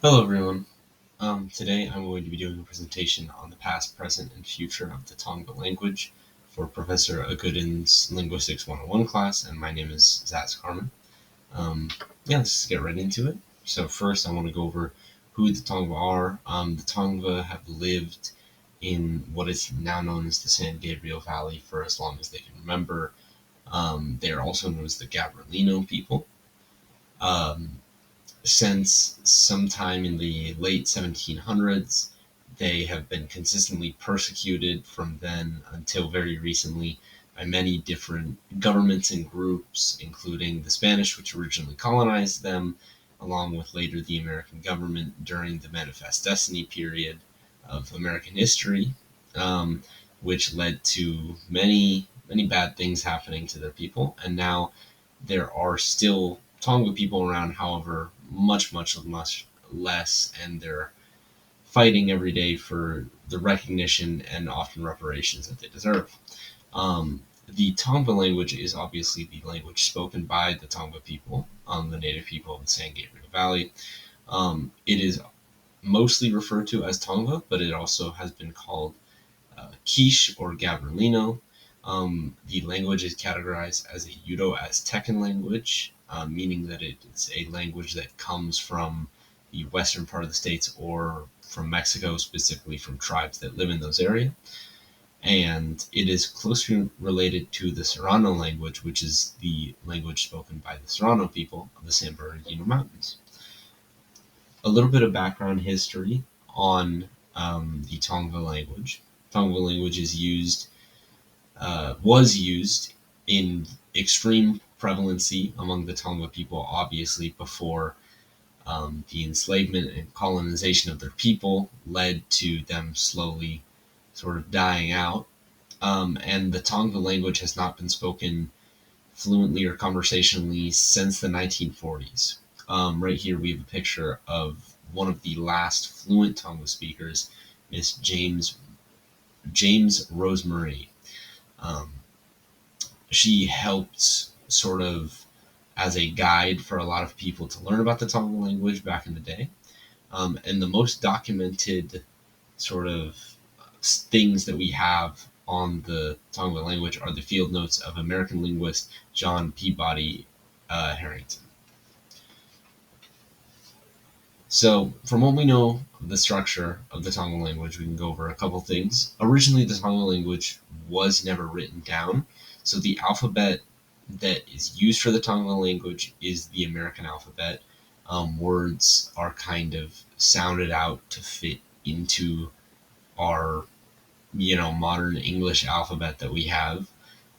Hello everyone. Today I'm going to be doing a presentation on the past, present, and future of the Tongva language for Professor Agudin's Linguistics 101 class, and my name is Zaz Carmen. Let's just get right into it. So first I want to go over who the Tongva are. The Tongva have lived in what is now known as the San Gabriel Valley for as long as they can remember. They are also known as the Gabrielino people. Since sometime in the late 1700s, they have been consistently persecuted from then until very recently by many different governments and groups, including the Spanish, which originally colonized them, along with later the American government during the Manifest Destiny period of American history, which led to many bad things happening to their people. And now there are still Tongva people around, however, much less, and they're fighting every day for the recognition and often reparations that they deserve. The Tongva language is obviously the language spoken by the Tongva people, the native people of the San Gabriel Valley. It is mostly referred to as Tongva, but it also has been called Quiche or Gabrielino. The language is categorized as a Uto-Aztecan language, meaning that it is a language that comes from the western part of the states or from Mexico, specifically from tribes that live in those areas. And it is closely related to the Serrano language, which is the language spoken by the Serrano people of the San Bernardino Mountains. A little bit of background history on the Tongva language. Tongva language was used in extreme prevalency among the Tongva people, obviously, before the enslavement and colonization of their people led to them slowly sort of dying out. And the Tongva language has not been spoken fluently or conversationally since the 1940s. Right here, we have a picture of one of the last fluent Tongva speakers, Miss James Rosemarie. She helped sort of as a guide for a lot of people to learn about the Tongva language back in the day. And the most documented sort of things that we have on the Tongva language are the field notes of American linguist John Peabody Harrington. So, from what we know of the structure of the Tongva language, we can go over a couple things. Originally, the Tongva language was never written down, so the alphabet that is used for the Tongva language is the American alphabet. Words are kind of sounded out to fit into our, modern English alphabet that we have.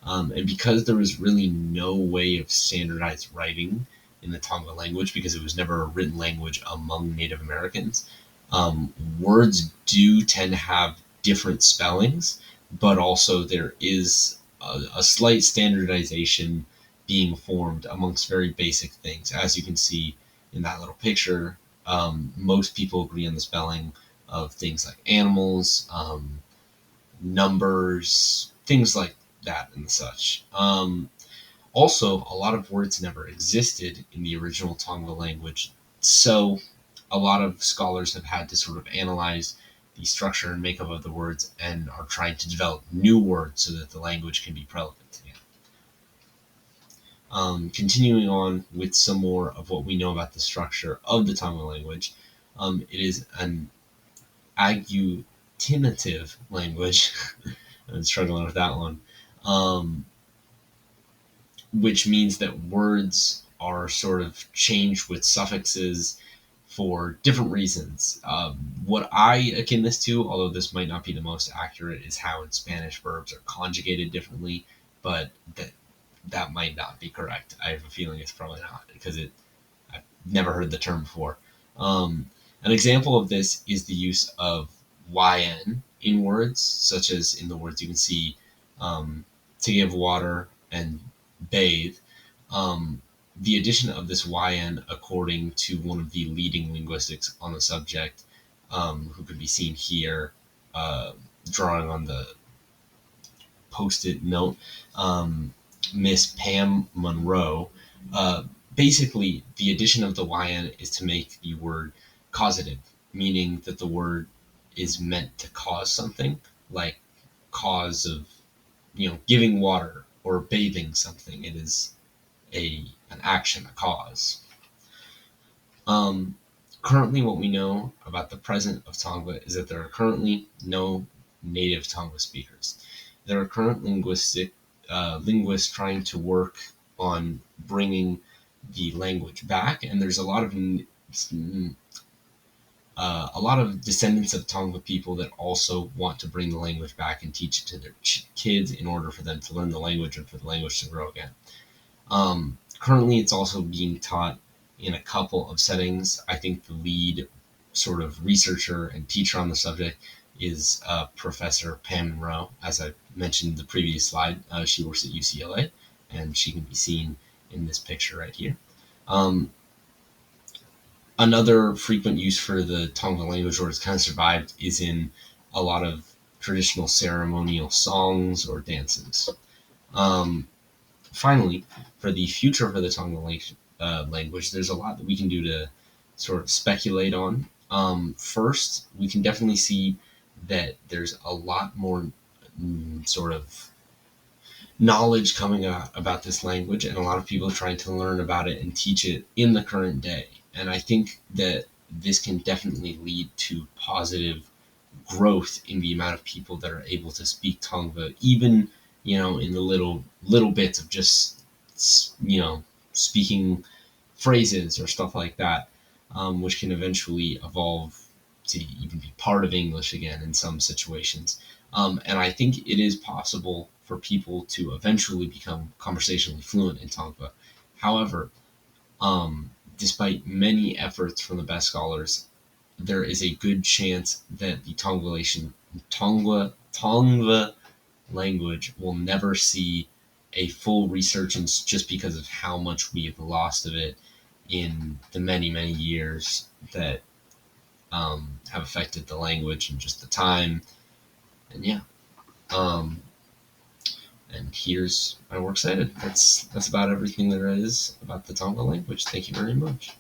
And because there was really no way of standardized writing in the Tongva language, because it was never a written language among Native Americans, words do tend to have different spellings, but also there is a slight standardization being formed amongst very basic things. As you can see in that little picture, most people agree on the spelling of things like animals, numbers, things like that and such. Also, a lot of words never existed in the original Tongva language, so a lot of scholars have had to sort of analyze the structure and makeup of the words and are trying to develop new words so that the language can be relevant again. Continuing on with some more of what we know about the structure of the Tongva language, it is an agglutinative language. I'm struggling with that one. Which means that words are sort of changed with suffixes for different reasons. What I akin this to, although this might not be the most accurate, is how in Spanish verbs are conjugated differently, but that might not be correct. I have a feeling it's probably not, because I've never heard the term before. An example of this is the use of yn in words, such as in the words you can see to give water and bathe. The addition of this yn, according to one of the leading linguistics on the subject, who could be seen here, drawing on the post-it note, Miss Pam Monroe. Basically, the addition of the yn is to make the word causative, meaning that the word is meant to cause something, like cause of, giving water or bathing something. It is an action, a cause. Um, Currently, what we know about the present of Tongva is that there are currently no native Tongva speakers. There are current linguists trying to work on bringing the language back, and there's a lot of descendants of Tongva people that also want to bring the language back and teach it to their kids in order for them to learn the language and for the language to grow again. Currently, it's also being taught in a couple of settings. I think the lead sort of researcher and teacher on the subject is Professor Pam Monroe. As I mentioned in the previous slide, she works at UCLA, and she can be seen in this picture right here. Another frequent use for the Tongva language, where it's kind of survived, is in a lot of traditional ceremonial songs or dances. Finally, for the future for the Tongva language, there's a lot that we can do to sort of speculate on. First, we can definitely see that there's a lot more sort of knowledge coming out about this language, and a lot of people trying to learn about it and teach it in the current day. And I think that this can definitely lead to positive growth in the amount of people that are able to speak Tongva, even in the little bits of just speaking phrases or stuff like that, which can eventually evolve to even be part of English again in some situations. And I think it is possible for people to eventually become conversationally fluent in Tongva. However, despite many efforts from the best scholars, there is a good chance that the Tongva language will never see a full resurgence, just because of how much we have lost of it in the many, many years that have affected the language and just the time. And yeah. And here's my works cited. That's about everything there is about the Tongva language. Thank you very much.